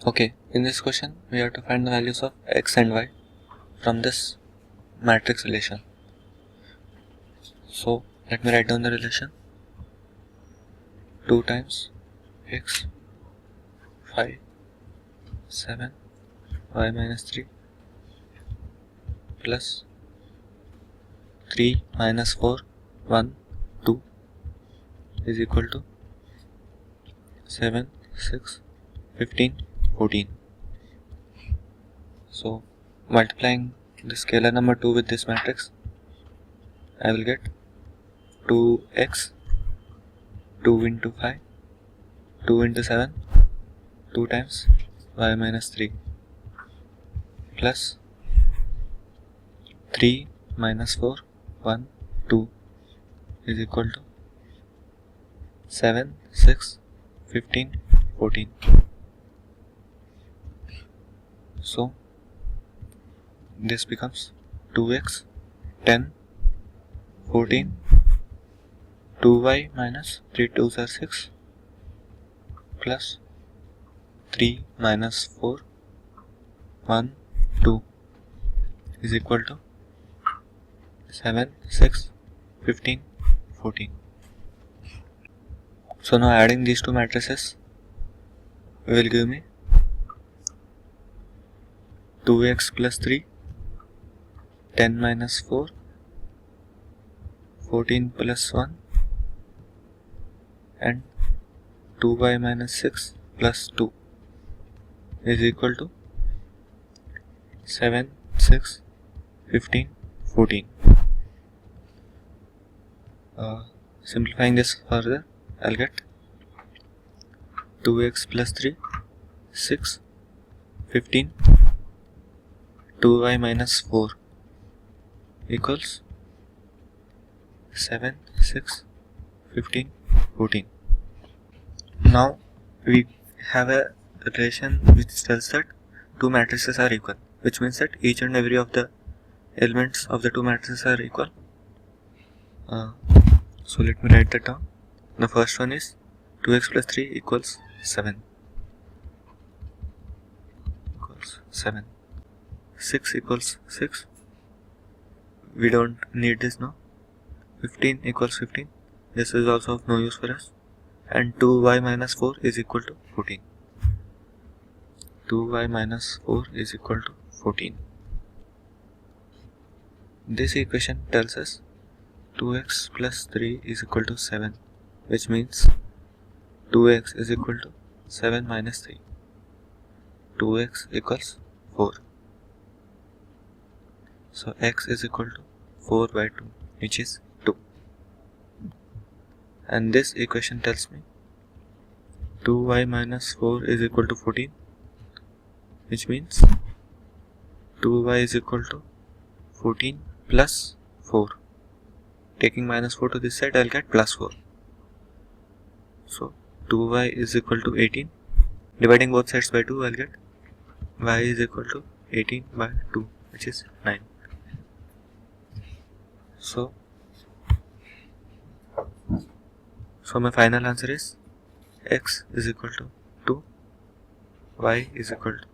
Okay, in this question we have to find the values of x and y from this matrix relation. So let me write down the relation. 2 times x 5 7 y minus 3 plus 3 minus 4 1 2 is equal to 7 6 15 14. So multiplying the scalar number 2 with this matrix, I will get 2x 2 into 5 2 into 7 2 times y minus 3 plus 3 minus 4 1 2 is equal to 7 6 15 14. So this becomes 2x 10 14 2y minus 3 2s are 6 plus 3 minus 4 1 2 is equal to 7 6 15 14. So now adding these two matrices will give me 2x plus 3 10 minus 4 14 plus 1 and 2y minus 6 plus 2 is equal to 7 6 15 14. Simplifying this further, I'll get 2x plus 3 6 15 2y minus 4 equals 7 6 15 14. Now we have a relation which tells that two matrices are equal, which means that each and every of the elements of the two matrices are equal. So let me write that down. The first one is 2x plus 3 equals 7. 6 equals 6. We don't need this now. 15 equals 15. This is also of no use for us. And 2y minus 4 is equal to 14. 2y minus 4 is equal to 14. This equation tells us 2x plus 3 is equal to 7, which means 2x is equal to 7 minus 3. 2x equals 4. So x is equal to 4 by 2, which is 2. And this equation tells me 2y minus 4 is equal to 14, which means 2y is equal to 14 plus 4. Taking minus 4 to this side, I'll get plus 4. So 2y is equal to 18. Dividing both sides by 2, I'll get y is equal to 18 by 2, which is 9. So my final answer is x is equal to 2, y is equal to